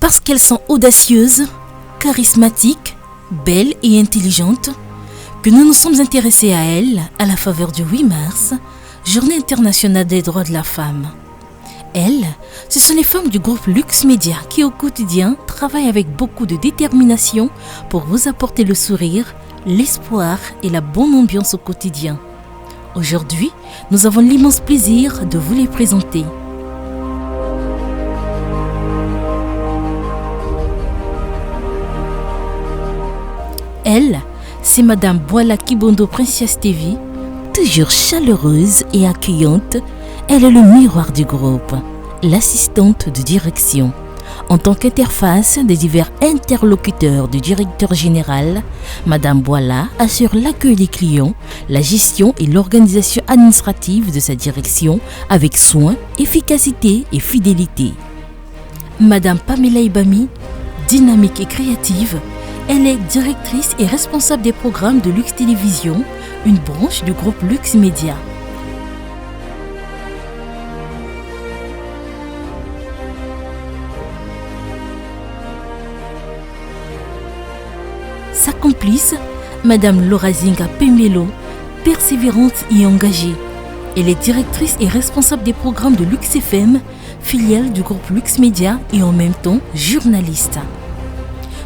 Parce qu'elles sont audacieuses, charismatiques, belles et intelligentes, que nous nous sommes intéressés à elles à la faveur du 8 mars, Journée internationale des droits de la femme. Elles, ce sont les femmes du groupe Lux Media qui au quotidien travaillent avec beaucoup de détermination pour vous apporter le sourire, l'espoir et la bonne ambiance au quotidien. Aujourd'hui, nous avons l'immense plaisir de vous les présenter. Elle, c'est Madame Boala Kibondo Princess TV, toujours chaleureuse et accueillante. Elle est le miroir du groupe, l'assistante de direction. En tant qu'interface des divers interlocuteurs du directeur général, Madame Boala assure l'accueil des clients, la gestion et l'organisation administrative de sa direction avec soin, efficacité et fidélité. Madame Pamela Ibami, dynamique et créative, elle est directrice et responsable des programmes de Lux Télévision, une branche du groupe Lux Media. Sa complice, Madame Laura Zinga Pemelo, persévérante et engagée. Elle est directrice et responsable des programmes de Lux FM, filiale du groupe Lux Media et en même temps journaliste.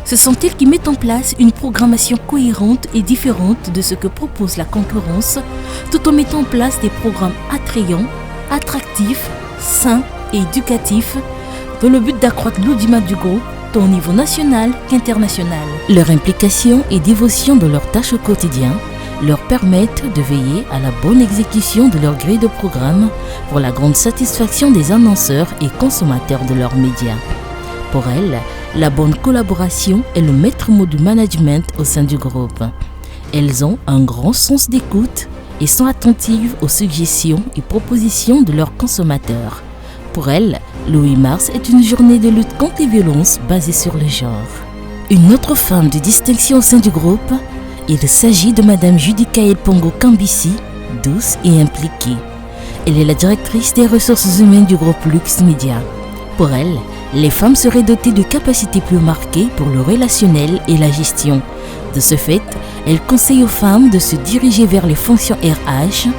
Ce sont elles qui mettent en place une programmation cohérente et différente de ce que propose la concurrence, tout en mettant en place des programmes attrayants, attractifs, sains et éducatifs, dans le but d'accroître l'audimat du groupe, tant au niveau national qu'international. Leur implication et dévotion dans leurs tâches au quotidien leur permettent de veiller à la bonne exécution de leur grille de programme pour la grande satisfaction des annonceurs et consommateurs de leurs médias. Pour elles, la bonne collaboration est le maître mot du management au sein du groupe. Elles ont un grand sens d'écoute et sont attentives aux suggestions et propositions de leurs consommateurs. Pour elles, le 8 mars est une journée de lutte contre les violences basée sur le genre. Une autre femme de distinction au sein du groupe, il s'agit de Madame Judikaël Pongo Kambisi, douce et impliquée. Elle est la directrice des ressources humaines du groupe Lux Media. Pour elle, les femmes seraient dotées de capacités plus marquées pour le relationnel et la gestion. De ce fait, elle conseille aux femmes de se diriger vers les fonctions RH.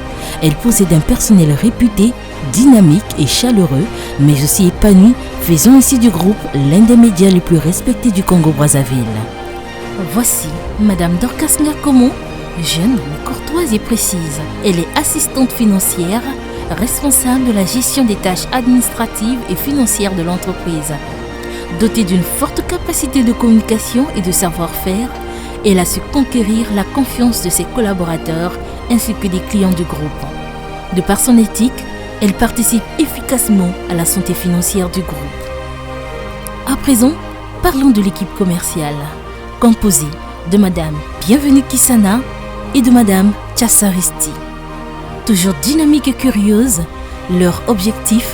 Elle possède un personnel réputé, dynamique et chaleureux, mais aussi épanoui, faisant ainsi du groupe l'un des médias les plus respectés du Congo-Brazzaville. Voici Madame Dorcas Ngakomo, jeune mais courtoise et précise. Elle est assistante financière, responsable de la gestion des tâches administratives et financières de l'entreprise. Dotée d'une forte capacité de communication et de savoir-faire, elle a su conquérir la confiance de ses collaborateurs ainsi que des clients du groupe. De par son éthique, elle participe efficacement à la santé financière du groupe. À présent, parlons de l'équipe commerciale, composée de Madame Bienvenue Kisana et de Madame Tchassaristi. Toujours dynamique et curieuse, leur objectif,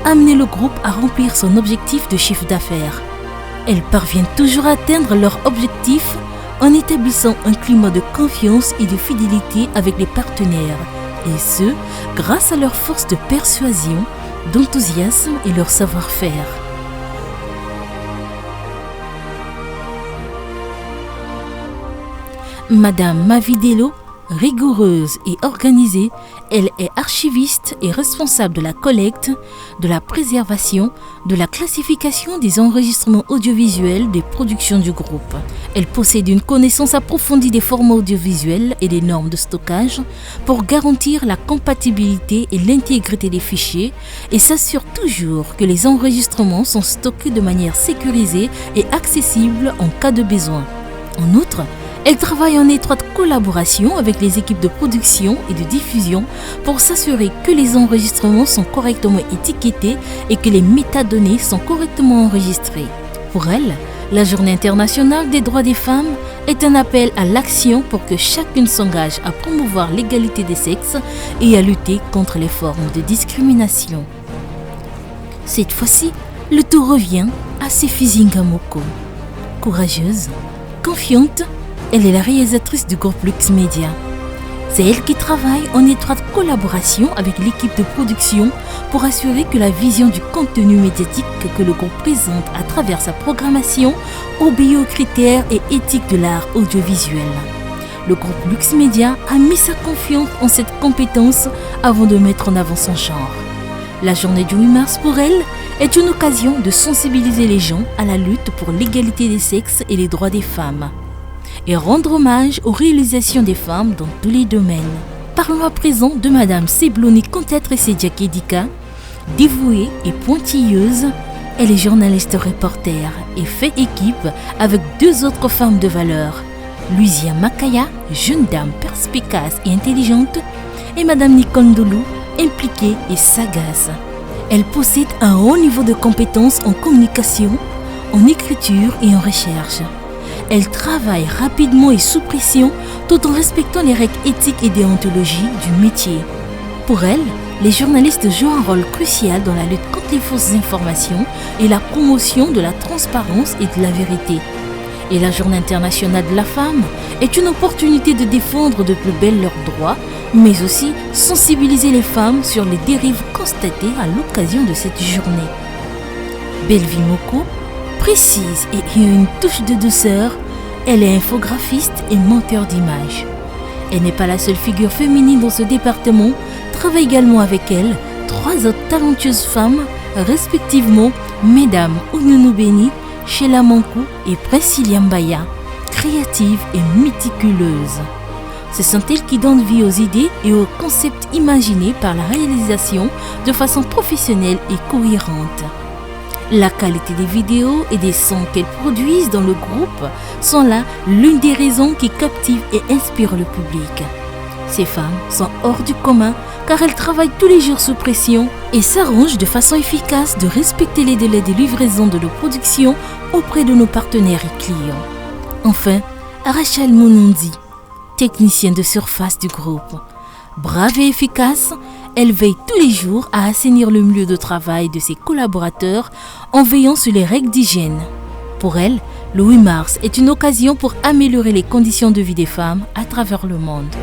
amener le groupe à remplir son objectif de chiffre d'affaires. Elles parviennent toujours à atteindre leur objectif en établissant un climat de confiance et de fidélité avec les partenaires, et ce, grâce à leur force de persuasion, d'enthousiasme et leur savoir-faire. Madame Mavidelo, rigoureuse et organisée, elle est archiviste et responsable de la collecte, de la préservation, de la classification des enregistrements audiovisuels des productions du groupe. Elle possède une connaissance approfondie des formats audiovisuels et des normes de stockage pour garantir la compatibilité et l'intégrité des fichiers et s'assure toujours que les enregistrements sont stockés de manière sécurisée et accessible en cas de besoin. En outre, elle travaille en étroite collaboration avec les équipes de production et de diffusion pour s'assurer que les enregistrements sont correctement étiquetés et que les métadonnées sont correctement enregistrées. Pour elle, la Journée internationale des droits des femmes est un appel à l'action pour que chacune s'engage à promouvoir l'égalité des sexes et à lutter contre les formes de discrimination. Cette fois-ci, le tour revient à Sefi Zingamoko. Courageuse, confiante, elle est la réalisatrice du groupe Lux Media. C'est elle qui travaille en étroite collaboration avec l'équipe de production pour assurer que la vision du contenu médiatique que le groupe présente à travers sa programmation obéit aux critères et éthiques de l'art audiovisuel. Le groupe Lux Media a mis sa confiance en cette compétence avant de mettre en avant son genre. La journée du 8 mars pour elle est une occasion de sensibiliser les gens à la lutte pour l'égalité des sexes et les droits des femmes, et rendre hommage aux réalisations des femmes dans tous les domaines. Parlons à présent de Madame Seblouni Kontatrese Kedika. Dévouée et pointilleuse, elle est journaliste reporter et fait équipe avec deux autres femmes de valeur, Lucia Makaya, jeune dame perspicace et intelligente, et Madame Nikondolu, impliquée et sagace. Elle possède un haut niveau de compétences en communication, en écriture et en recherche. Elle travaille rapidement et sous pression tout en respectant les règles éthiques et déontologiques du métier. Pour elle, les journalistes jouent un rôle crucial dans la lutte contre les fausses informations et la promotion de la transparence et de la vérité. Et la Journée internationale de la femme est une opportunité de défendre de plus belle leurs droits, mais aussi sensibiliser les femmes sur les dérives constatées à l'occasion de cette journée. Belleville Moko, précise et ayant une touche de douceur, elle est infographiste et monteur d'images. Elle n'est pas la seule figure féminine dans ce département, travaille également avec elle 3 autres talentueuses femmes, respectivement Mesdames Ounonou Beni, Sheila Mankou et Priscilla Mbaya, créatives et méticuleuses. Ce sont elles qui donnent vie aux idées et aux concepts imaginés par la réalisation de façon professionnelle et cohérente. La qualité des vidéos et des sons qu'elles produisent dans le groupe sont là l'une des raisons qui captivent et inspirent le public. Ces femmes sont hors du commun car elles travaillent tous les jours sous pression et s'arrangent de façon efficace de respecter les délais de livraison de nos productions auprès de nos partenaires et clients. Enfin, Rachel Mounondi, technicienne de surface du groupe. Brave et efficace, elle veille tous les jours à assainir le milieu de travail de ses collaborateurs en veillant sur les règles d'hygiène. Pour elle, le 8 mars est une occasion pour améliorer les conditions de vie des femmes à travers le monde.